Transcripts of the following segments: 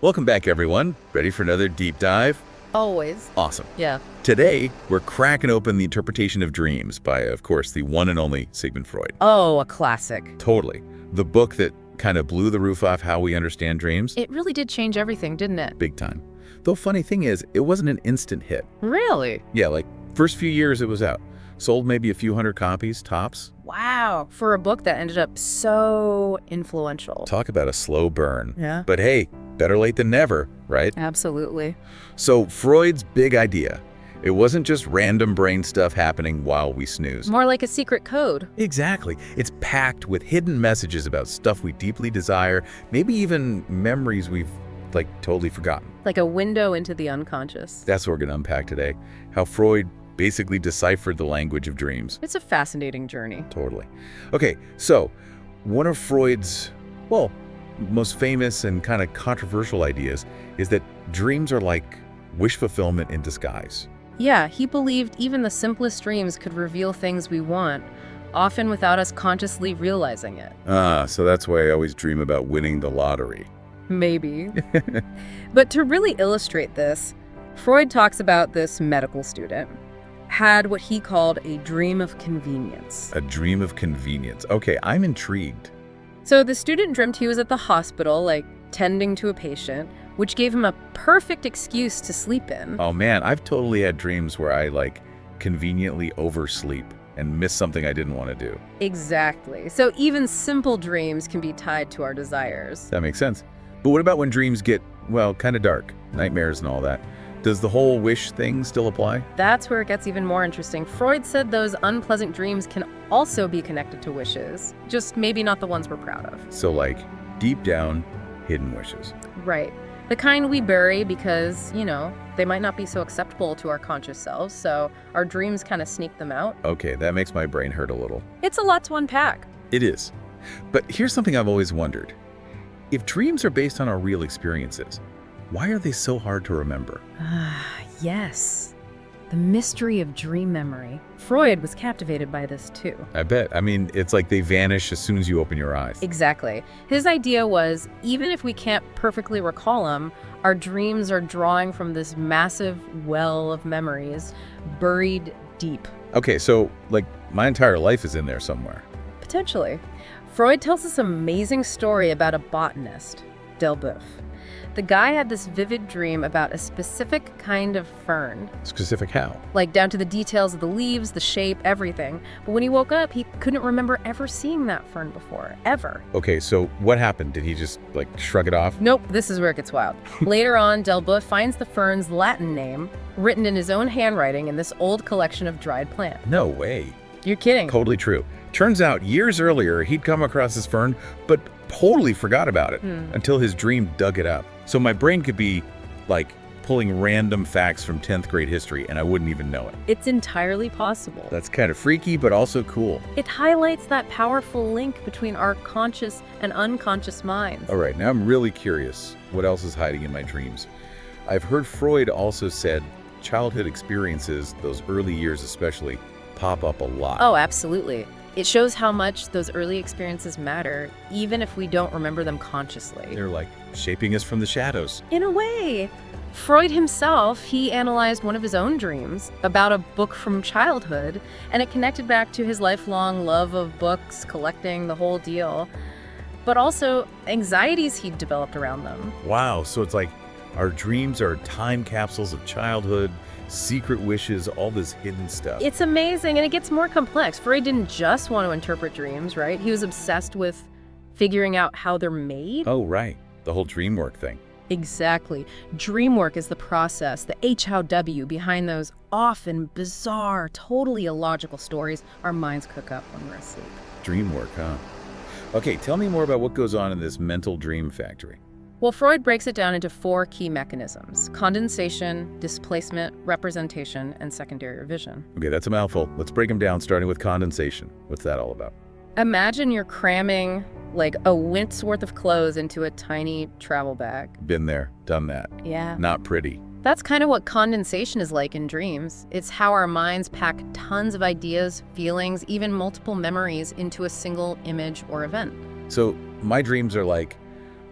Welcome back, everyone. Ready for another deep dive? Always. Awesome. Yeah. Today, we're cracking open the interpretation of dreams by, of course, the one and only Sigmund Freud. Oh, a classic. Totally. The book that kind of blew the roof off how we understand dreams. It really did change everything, didn't it? Big time. Though funny thing is, it wasn't an instant hit. Really? Yeah, like first few years it was out. Sold maybe a few hundred copies, tops. Wow. For a book that ended up so influential. Talk about a slow burn. Yeah. But hey, better late than never, right? Absolutely. So Freud's big idea, it wasn't just random brain stuff happening while we snooze. More like a secret code. Exactly. It's packed with hidden messages about stuff we deeply desire, maybe even memories we've, totally forgotten. Like a window into the unconscious. That's what we're going to unpack today. How Freud basically deciphered the language of dreams. It's a fascinating journey. Totally. Okay, so one of Freud's, most famous and kind of controversial ideas is that dreams are like wish fulfillment in disguise. Yeah, he believed even the simplest dreams could reveal things we want, often without us consciously realizing it. So that's why I always dream about winning the lottery. Maybe. But to really illustrate this, Freud talks about this medical student had what he called a dream of convenience. A dream of convenience. Okay, I'm intrigued. So the student dreamt he was at the hospital, tending to a patient, which gave him a perfect excuse to sleep in. Oh man, I've totally had dreams where I conveniently oversleep and miss something I didn't want to do. Exactly. So even simple dreams can be tied to our desires. That makes sense. But what about when dreams get, kind of dark, nightmares and all that? Does the whole wish thing still apply? That's where it gets even more interesting. Freud said those unpleasant dreams can also be connected to wishes, just maybe not the ones we're proud of. So deep down, hidden wishes. Right. The kind we bury because, they might not be so acceptable to our conscious selves, so our dreams kind of sneak them out. Okay, that makes my brain hurt a little. It's a lot to unpack. It is. But here's something I've always wondered. If dreams are based on our real experiences, why are they so hard to remember? Yes. The mystery of dream memory. Freud was captivated by this too. I bet. I mean, it's like they vanish as soon as you open your eyes. Exactly. His idea was, even if we can't perfectly recall them, our dreams are drawing from this massive well of memories buried deep. Okay, so my entire life is in there somewhere. Potentially. Freud tells this amazing story about a botanist, Delboeuf. The guy had this vivid dream about a specific kind of fern. Specific how? Down to the details of the leaves, the shape, everything. But when he woke up, he couldn't remember ever seeing that fern before, ever. Okay, so what happened? Did he just shrug it off? Nope, this is where it gets wild. Later on, Delboeuf finds the fern's Latin name written in his own handwriting in this old collection of dried plants. No way. You're kidding. Totally true. Turns out years earlier, he'd come across this fern, but totally forgot about it until his dream dug it up. So my brain could be pulling random facts from 10th grade history and I wouldn't even know it. It's entirely possible. That's kind of freaky, but also cool. It highlights that powerful link between our conscious and unconscious minds. All right, now I'm really curious what else is hiding in my dreams. I've heard Freud also said childhood experiences, those early years especially, pop up a lot. Oh, absolutely. It shows how much those early experiences matter, even if we don't remember them consciously. They're shaping us from the shadows. In a way. Freud himself, he analyzed one of his own dreams about a book from childhood, and it connected back to his lifelong love of books, collecting, the whole deal, but also anxieties he'd developed around them. Wow, so it's our dreams are time capsules of childhood, secret wishes, all this hidden stuff. It's amazing, and it gets more complex. Freud didn't just want to interpret dreams, right? He was obsessed with figuring out how they're made. Oh, right. The whole dream work thing. Exactly. Dream work is the process, the H-how-W behind those often bizarre, totally illogical stories our minds cook up when we're asleep. Dream work, huh? Okay, tell me more about what goes on in this mental dream factory. Well, Freud breaks it down into 4 key mechanisms: condensation, displacement, representation, and secondary revision. Okay, that's a mouthful. Let's break them down, starting with condensation. What's that all about? Imagine you're cramming a wint's worth of clothes into a tiny travel bag. Been there, done that. Yeah. Not pretty. That's kind of what condensation is like in dreams. It's how our minds pack tons of ideas, feelings, even multiple memories into a single image or event. So my dreams are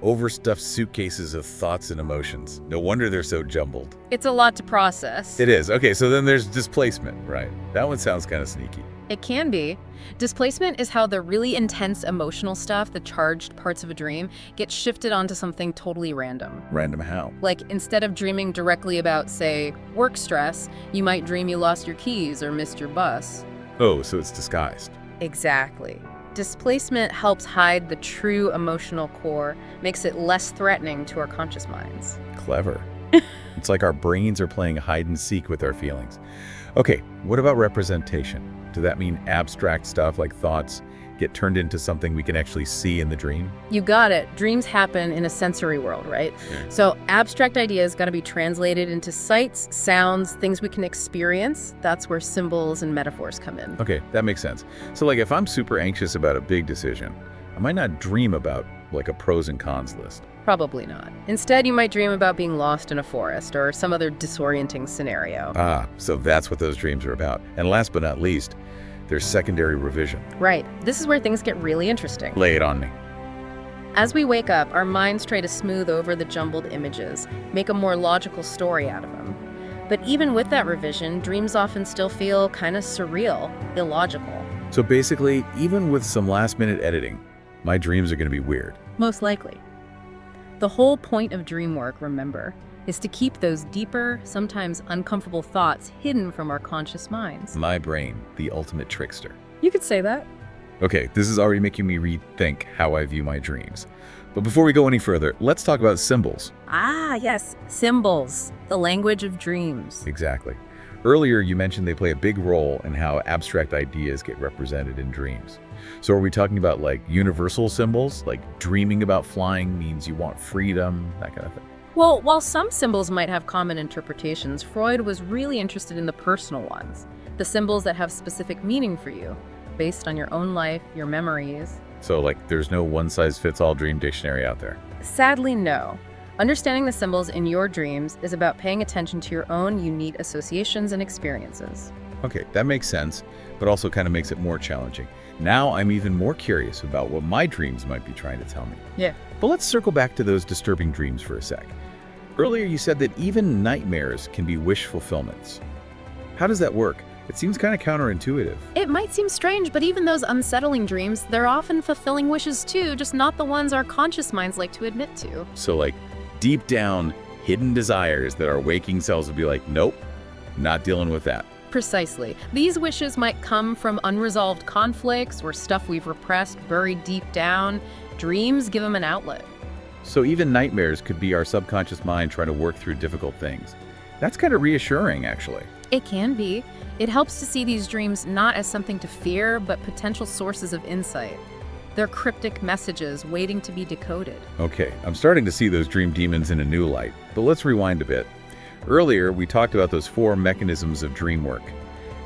overstuffed suitcases of thoughts and emotions. No wonder they're so jumbled. It's a lot to process. It is. Okay, so then there's displacement, right? That one sounds kind of sneaky. It can be. Displacement is how the really intense emotional stuff, the charged parts of a dream, gets shifted onto something totally random. Random how? Like, instead of dreaming directly about, say, work stress, you might dream you lost your keys or missed your bus. Oh, so it's disguised. Exactly. Displacement helps hide the true emotional core, makes it less threatening to our conscious minds. Clever. It's like our brains are playing hide and seek with our feelings. Okay, what about representation? Does that mean abstract stuff like thoughts get turned into something we can actually see in the dream? You got it. Dreams happen in a sensory world, right? Yeah. So abstract ideas got to be translated into sights, sounds, things we can experience. That's where symbols and metaphors come in. Okay, that makes sense. So like if I'm super anxious about a big decision, I might not dream about like a pros and cons list. Probably not. Instead, you might dream about being lost in a forest or some other disorienting scenario. Ah, so that's what those dreams are about. And last but not least, there's secondary revision. Right. This is where things get really interesting. Lay it on me. As we wake up, our minds try to smooth over the jumbled images, make a more logical story out of them. But even with that revision, dreams often still feel kind of surreal, illogical. So basically, even with some last-minute editing, my dreams are going to be weird. Most likely. The whole point of dream work, remember, is to keep those deeper, sometimes uncomfortable thoughts hidden from our conscious minds. My brain, the ultimate trickster. You could say that. Okay, this is already making me rethink how I view my dreams. But before we go any further, let's talk about symbols. Ah, yes, symbols, the language of dreams. Exactly. Earlier, you mentioned they play a big role in how abstract ideas get represented in dreams. So are we talking about like universal symbols, like dreaming about flying means you want freedom, that kind of thing? Well, while some symbols might have common interpretations, Freud was really interested in the personal ones, the symbols that have specific meaning for you, based on your own life, your memories. So like there's no one-size-fits-all dream dictionary out there. Sadly, no. Understanding the symbols in your dreams is about paying attention to your own unique associations and experiences. Okay, that makes sense, but also kind of makes it more challenging. Now I'm even more curious about what my dreams might be trying to tell me. Yeah. But let's circle back to those disturbing dreams for a sec. Earlier you said that even nightmares can be wish fulfillments. How does that work? It seems kind of counterintuitive. It might seem strange, but even those unsettling dreams, they're often fulfilling wishes too, just not the ones our conscious minds like to admit to. So like deep down, hidden desires that our waking selves would be like, nope, not dealing with that. Precisely. These wishes might come from unresolved conflicts or stuff we've repressed, buried deep down. Dreams give them an outlet. So even nightmares could be our subconscious mind trying to work through difficult things. That's kind of reassuring, actually. It can be. It helps to see these dreams not as something to fear, but potential sources of insight. They're cryptic messages waiting to be decoded. Okay, I'm starting to see those dream demons in a new light, but let's rewind a bit. Earlier, we talked about those 4 mechanisms of dream work.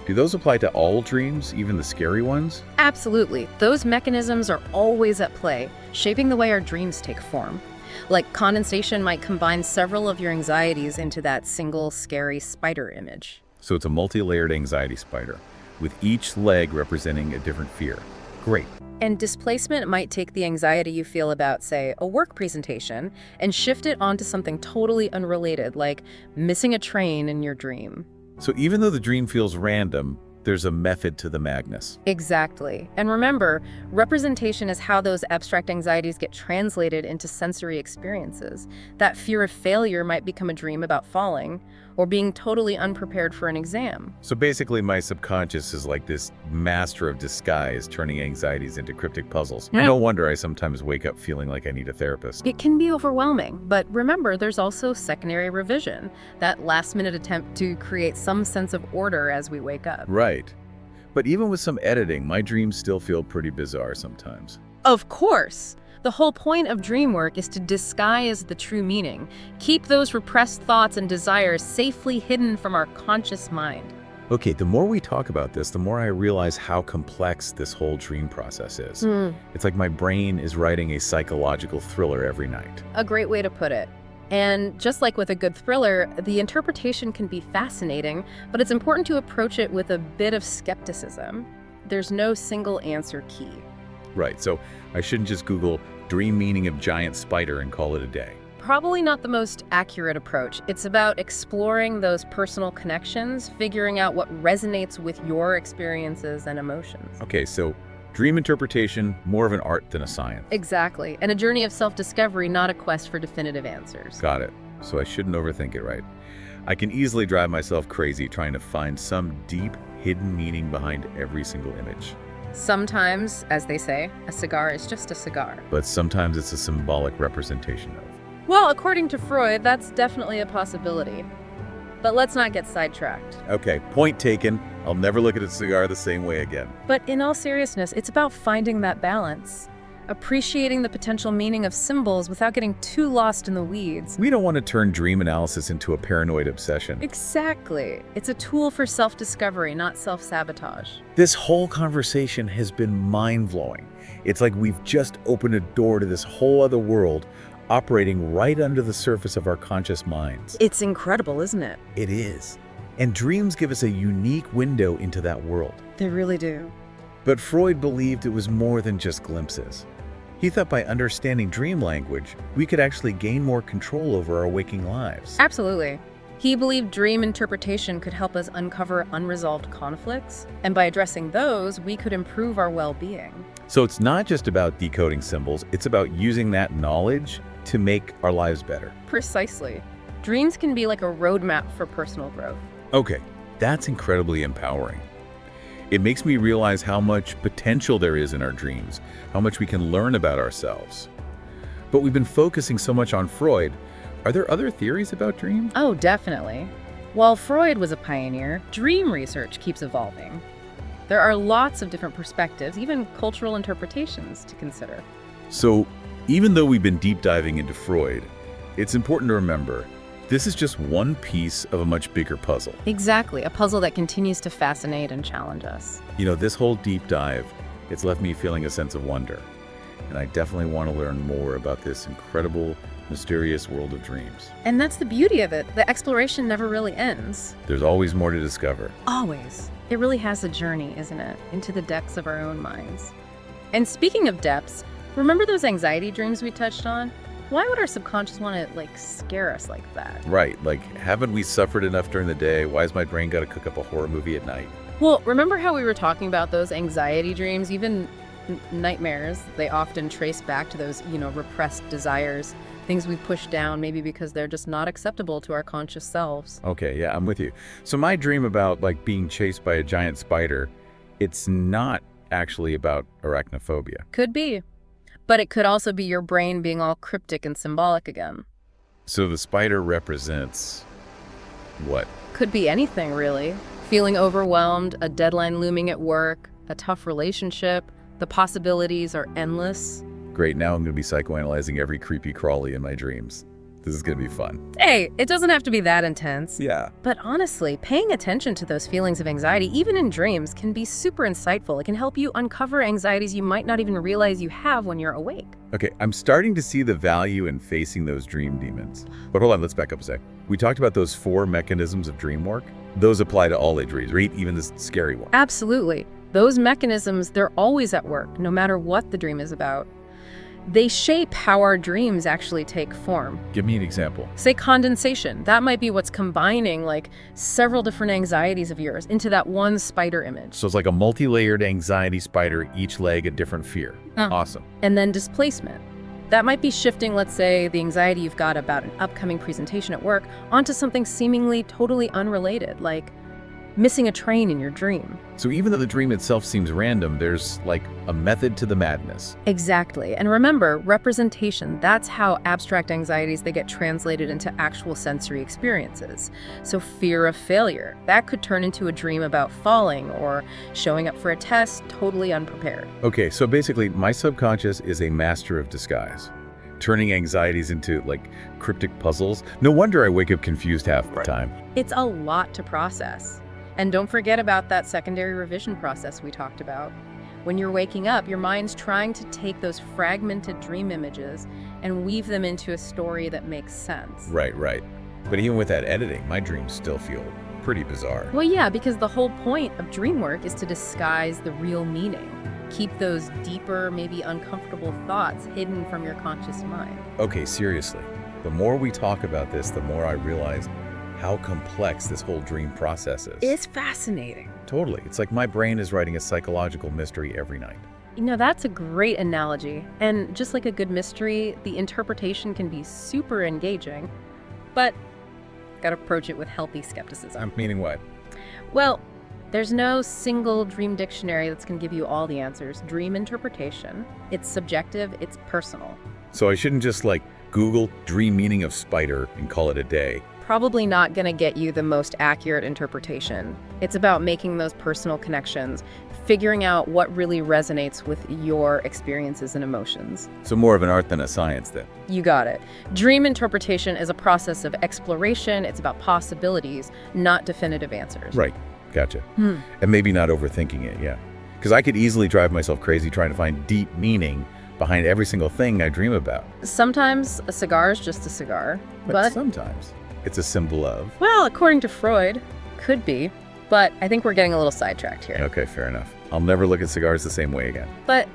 Do those apply to all dreams, even the scary ones? Absolutely. Those mechanisms are always at play, shaping the way our dreams take form. Like condensation might combine several of your anxieties into that single scary spider image. So it's a multi-layered anxiety spider, with each leg representing a different fear. Great. And displacement might take the anxiety you feel about, say, a work presentation and shift it onto something totally unrelated, like missing a train in your dream. So even though the dream feels random, there's a method to the madness. Exactly. And remember, representation is how those abstract anxieties get translated into sensory experiences. That fear of failure might become a dream about falling, or being totally unprepared for an exam. So basically my subconscious is like this master of disguise, turning anxieties into cryptic puzzles. Yeah. No wonder I sometimes wake up feeling like I need a therapist. It can be overwhelming, but remember, there's also secondary revision, that last-minute attempt to create some sense of order as we wake up. Right. But even with some editing, my dreams still feel pretty bizarre sometimes. Of course! The whole point of dream work is to disguise the true meaning, keep those repressed thoughts and desires safely hidden from our conscious mind. Okay, the more we talk about this, the more I realize how complex this whole dream process is. It's like my brain is writing a psychological thriller every night. A great way to put it. And just like with a good thriller, the interpretation can be fascinating, but it's important to approach it with a bit of skepticism. There's no single answer key. Right, so I shouldn't just Google dream meaning of giant spider and call it a day. Probably not the most accurate approach. It's about exploring those personal connections, figuring out what resonates with your experiences and emotions. Okay, so dream interpretation, more of an art than a science. Exactly. And a journey of self-discovery, not a quest for definitive answers. Got it. So I shouldn't overthink it, right? I can easily drive myself crazy trying to find some deep, hidden meaning behind every single image. Sometimes, as they say, a cigar is just a cigar. But sometimes it's a symbolic representation of. Well, according to Freud, that's definitely a possibility. But let's not get sidetracked. Okay, point taken. I'll never look at a cigar the same way again. But in all seriousness, it's about finding that balance. Appreciating the potential meaning of symbols without getting too lost in the weeds. We don't want to turn dream analysis into a paranoid obsession. Exactly. It's a tool for self-discovery, not self-sabotage. This whole conversation has been mind-blowing. It's like we've just opened a door to this whole other world operating right under the surface of our conscious minds. It's incredible, isn't it? It is. And dreams give us a unique window into that world. They really do. But Freud believed it was more than just glimpses. He thought by understanding dream language, we could actually gain more control over our waking lives. Absolutely. He believed dream interpretation could help us uncover unresolved conflicts, and by addressing those, we could improve our well-being. So it's not just about decoding symbols, it's about using that knowledge to make our lives better. Precisely. Dreams can be like a roadmap for personal growth. Okay, that's incredibly empowering. It makes me realize how much potential there is in our dreams, how much we can learn about ourselves. But we've been focusing so much on Freud. Are there other theories about dreams? Oh, definitely. While Freud was a pioneer, dream research keeps evolving. There are lots of different perspectives, even cultural interpretations to consider. So, even though we've been deep diving into Freud, it's important to remember this is just one piece of a much bigger puzzle. Exactly, a puzzle that continues to fascinate and challenge us. You know, this whole deep dive, it's left me feeling a sense of wonder. And I definitely want to learn more about this incredible, mysterious world of dreams. And that's the beauty of it. The exploration never really ends. There's always more to discover. Always. It really has a journey, isn't it? Into the depths of our own minds. And speaking of depths, remember those anxiety dreams we touched on? Why would our subconscious want to, scare us like that? Right, haven't we suffered enough during the day? Why has my brain got to cook up a horror movie at night? Well, remember how we were talking about those anxiety dreams, even nightmares? They often trace back to those, repressed desires, things we push down, maybe because they're just not acceptable to our conscious selves. Okay, yeah, I'm with you. So my dream about, being chased by a giant spider, it's not actually about arachnophobia. Could be. But it could also be your brain being all cryptic and symbolic again. So the spider represents what? Could be anything, really. Feeling overwhelmed, a deadline looming at work, a tough relationship. The possibilities are endless. Great, now I'm going to be psychoanalyzing every creepy crawly in my dreams. This is going to be fun. Hey, it doesn't have to be that intense. Yeah. But honestly, paying attention to those feelings of anxiety, even in dreams, can be super insightful. It can help you uncover anxieties you might not even realize you have when you're awake. Okay, I'm starting to see the value in facing those dream demons. But hold on, let's back up a sec. We talked about those 4 mechanisms of dream work. Those apply to all dreams, right? Even this scary one. Absolutely. Those mechanisms, they're always at work, no matter what the dream is about. They shape how our dreams actually take form. Give me an example. Say condensation. That might be what's combining several different anxieties of yours into that one spider image. So it's like a multi-layered anxiety spider, each leg a different fear. Awesome. And then displacement. That might be shifting, let's say, the anxiety you've got about an upcoming presentation at work onto something seemingly totally unrelated, like missing a train in your dream. So even though the dream itself seems random, there's a method to the madness. Exactly. And remember, representation, that's how abstract anxieties, they get translated into actual sensory experiences. So fear of failure, that could turn into a dream about falling or showing up for a test totally unprepared. Okay, so basically my subconscious is a master of disguise, turning anxieties into cryptic puzzles. No wonder I wake up confused half the time. It's a lot to process. And don't forget about that secondary revision process we talked about. When you're waking up, your mind's trying to take those fragmented dream images and weave them into a story that makes sense. Right. But even with that editing, my dreams still feel pretty bizarre. Well, yeah, because the whole point of dream work is to disguise the real meaning. keep those deeper, maybe uncomfortable thoughts hidden from your conscious mind. Okay, seriously. The more we talk about this, the more I realize how complex this whole dream process is. It's fascinating. Totally. It's like my brain is writing a psychological mystery every night. That's a great analogy. And just like a good mystery, the interpretation can be super engaging, but gotta approach it with healthy skepticism. Meaning what? Well, there's no single dream dictionary that's gonna give you all the answers. Dream interpretation, it's subjective, it's personal. So I shouldn't just Google dream meaning of spider and call it a day. Probably not gonna get you the most accurate interpretation. It's about making those personal connections, figuring out what really resonates with your experiences and emotions. So more of an art than a science then. You got it. Dream interpretation is a process of exploration. It's about possibilities, not definitive answers. Right. Gotcha. And maybe not overthinking it, yeah. Because I could easily drive myself crazy trying to find deep meaning behind every single thing I dream about. Sometimes a cigar is just a cigar, But sometimes it's a symbol of... well, according to Freud, could be. But I think we're getting a little sidetracked here. Okay, fair enough. I'll never look at cigars the same way again. But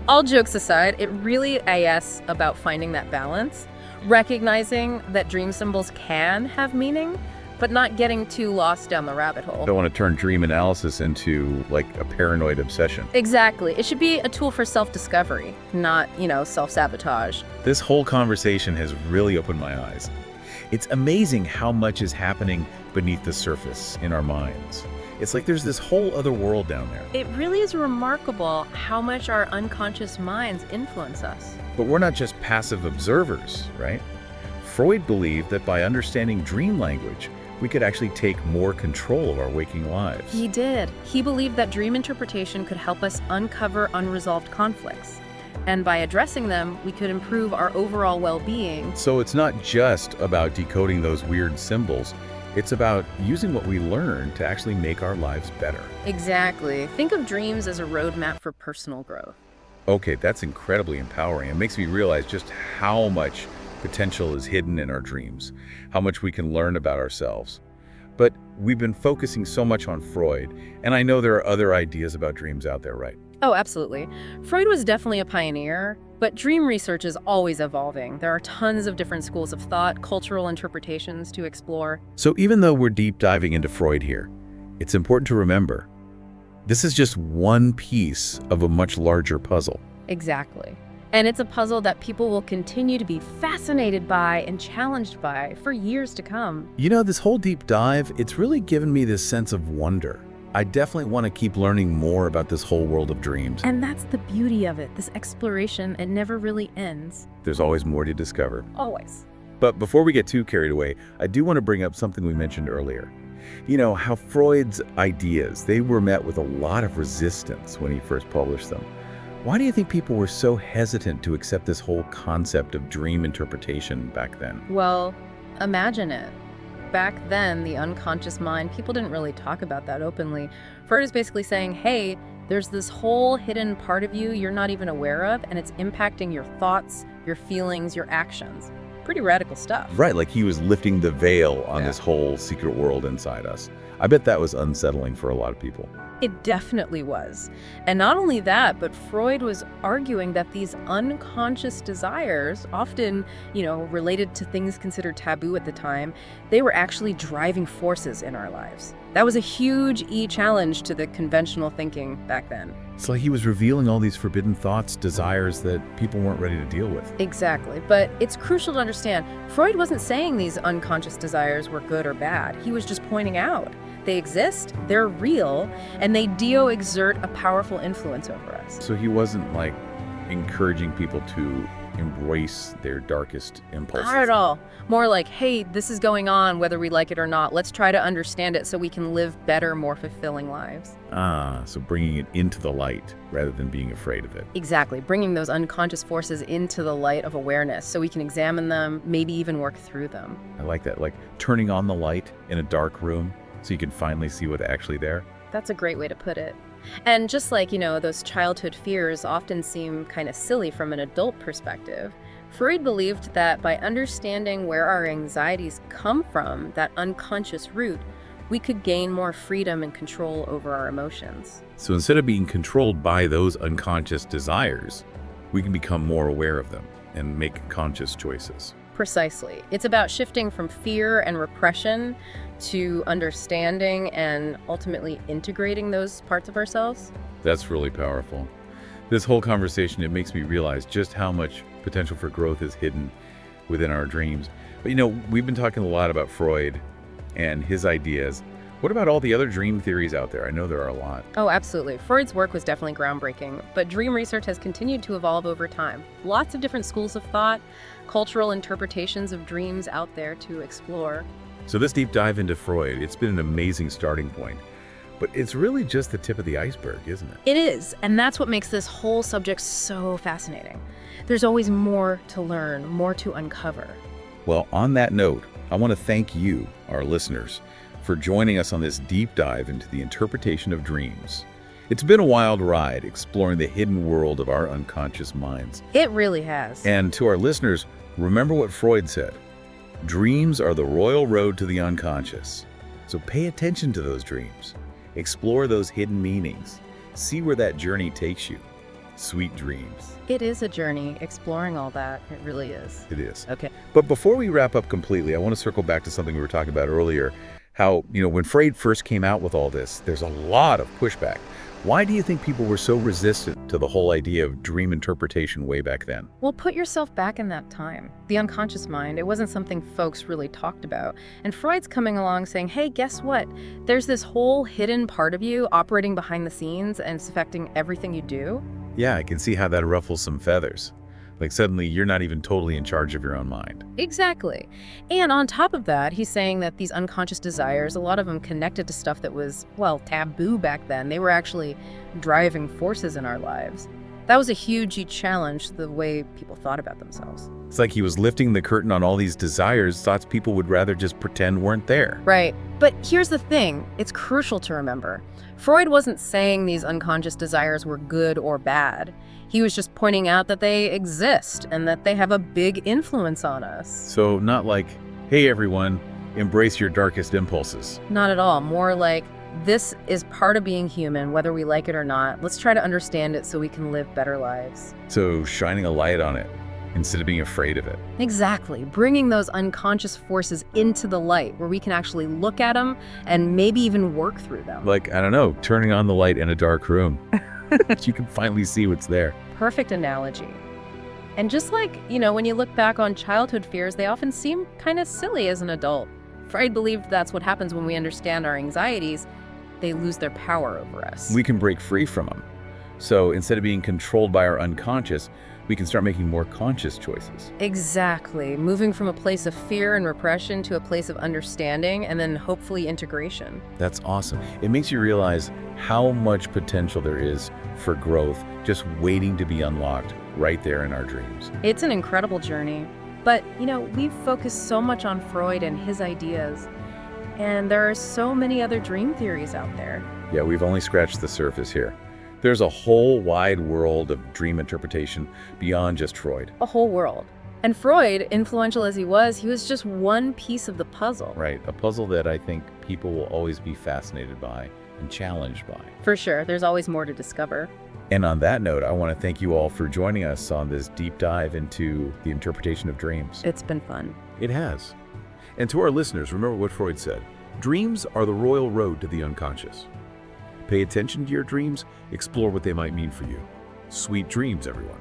all jokes aside, it really is about finding that balance, recognizing that dream symbols can have meaning, but not getting too lost down the rabbit hole. I don't want to turn dream analysis into a paranoid obsession. Exactly. It should be a tool for self-discovery, not, self-sabotage. This whole conversation has really opened my eyes. It's amazing how much is happening beneath the surface in our minds. It's like there's this whole other world down there. It really is remarkable how much our unconscious minds influence us. But we're not just passive observers, right? Freud believed that by understanding dream language, we could actually take more control of our waking lives. He did. He believed that dream interpretation could help us uncover unresolved conflicts. And by addressing them, we could improve our overall well-being. So it's not just about decoding those weird symbols. It's about using what we learn to actually make our lives better. Exactly. Think of dreams as a roadmap for personal growth. Okay, that's incredibly empowering. It makes me realize just how much potential is hidden in our dreams, how much we can learn about ourselves. But we've been focusing so much on Freud, and I know there are other ideas about dreams out there, right? Oh, absolutely. Freud was definitely a pioneer, but dream research is always evolving. There are tons of different schools of thought, cultural interpretations to explore. So even though we're deep diving into Freud here, it's important to remember, this is just one piece of a much larger puzzle. Exactly. And it's a puzzle that people will continue to be fascinated by and challenged by for years to come. This whole deep dive, it's really given me this sense of wonder. I definitely want to keep learning more about this whole world of dreams. And that's the beauty of it, this exploration, it never really ends. There's always more to discover. Always. But before we get too carried away, I do want to bring up something we mentioned earlier. How Freud's ideas, they were met with a lot of resistance when he first published them. Why do you think people were so hesitant to accept this whole concept of dream interpretation back then? Well, imagine it. Back then, the unconscious mind, people didn't really talk about that openly. Freud is basically saying, hey, there's this whole hidden part of you you're not even aware of, and it's impacting your thoughts, your feelings, your actions. Pretty radical stuff. Right, like he was lifting the veil on this whole secret world inside us. I bet that was unsettling for a lot of people. It definitely was. And not only that, but Freud was arguing that these unconscious desires, often, related to things considered taboo at the time, they were actually driving forces in our lives. That was a huge challenge to the conventional thinking back then. It's like he was revealing all these forbidden thoughts, desires that people weren't ready to deal with. Exactly. But it's crucial to understand, Freud wasn't saying these unconscious desires were good or bad. He was just pointing out they exist, they're real, and they do exert a powerful influence over us. So he wasn't encouraging people to embrace their darkest impulses. Not at all. More like, hey, this is going on whether we like it or not. Let's try to understand it so we can live better, more fulfilling lives. So bringing it into the light rather than being afraid of it. Exactly. Bringing those unconscious forces into the light of awareness so we can examine them, maybe even work through them. I like that. Like turning on the light in a dark room so you can finally see what's actually there. That's a great way to put it. And just like, those childhood fears often seem kind of silly from an adult perspective, Freud believed that by understanding where our anxieties come from, that unconscious root, we could gain more freedom and control over our emotions. So instead of being controlled by those unconscious desires, we can become more aware of them and make conscious choices. Precisely. It's about shifting from fear and repression to understanding and ultimately integrating those parts of ourselves. That's really powerful. This whole conversation, it makes me realize just how much potential for growth is hidden within our dreams. But we've been talking a lot about Freud and his ideas. What about all the other dream theories out there? I know there are a lot. Oh, absolutely. Freud's work was definitely groundbreaking, but dream research has continued to evolve over time. Lots of different schools of thought, cultural interpretations of dreams out there to explore. So this deep dive into Freud, it's been an amazing starting point. But it's really just the tip of the iceberg, isn't it? It is, and that's what makes this whole subject so fascinating. There's always more to learn, more to uncover. Well, on that note, I want to thank you, our listeners, for joining us on this deep dive into the interpretation of dreams. It's been a wild ride exploring the hidden world of our unconscious minds. It really has. And to our listeners, remember what Freud said. Dreams are the royal road to the unconscious. So pay attention to those dreams. Explore those hidden meanings. See where that journey takes you. Sweet dreams. It is a journey exploring all that. It really is. It is. Okay. But before we wrap up completely, I want to circle back to something we were talking about earlier. How, when Freud first came out with all this, there's a lot of pushback. Why do you think people were so resistant to the whole idea of dream interpretation way back then? Well, put yourself back in that time. The unconscious mind, it wasn't something folks really talked about. And Freud's coming along saying, hey, guess what? There's this whole hidden part of you operating behind the scenes and it's affecting everything you do. Yeah, I can see how that ruffles some feathers. Like suddenly you're not even totally in charge of your own mind. Exactly. And on top of that, he's saying that these unconscious desires, a lot of them connected to stuff that was, well, taboo back then. They were actually driving forces in our lives. That was a huge challenge to the way people thought about themselves. It's like he was lifting the curtain on all these desires, thoughts people would rather just pretend weren't there. Right. But here's the thing. It's crucial to remember. Freud wasn't saying these unconscious desires were good or bad. He was just pointing out that they exist and that they have a big influence on us. So not like, hey everyone, embrace your darkest impulses. Not at all. More like, this is part of being human, whether we like it or not. Let's try to understand it so we can live better lives. So shining a light on it instead of being afraid of it. Exactly. Bringing those unconscious forces into the light where we can actually look at them and maybe even work through them. Like, I don't know, turning on the light in a dark room. You can finally see what's there. Perfect analogy. And just like, when you look back on childhood fears, they often seem kind of silly as an adult. Freud believed that's what happens when we understand our anxieties. They lose their power over us. We can break free from them. So instead of being controlled by our unconscious, we can start making more conscious choices. Exactly. Moving from a place of fear and repression to a place of understanding and then hopefully integration. That's awesome. It makes you realize how much potential there is for growth just waiting to be unlocked right there in our dreams. It's an incredible journey. But, we've focused so much on Freud and his ideas. And there are so many other dream theories out there. Yeah, we've only scratched the surface here. There's a whole wide world of dream interpretation beyond just Freud. A whole world. And Freud, influential as he was just one piece of the puzzle. Right, a puzzle that I think people will always be fascinated by and challenged by. For sure, there's always more to discover. And on that note, I want to thank you all for joining us on this deep dive into the interpretation of dreams. It's been fun. It has. And to our listeners, remember what Freud said. Dreams are the royal road to the unconscious. Pay attention to your dreams, explore what they might mean for you. Sweet dreams, everyone.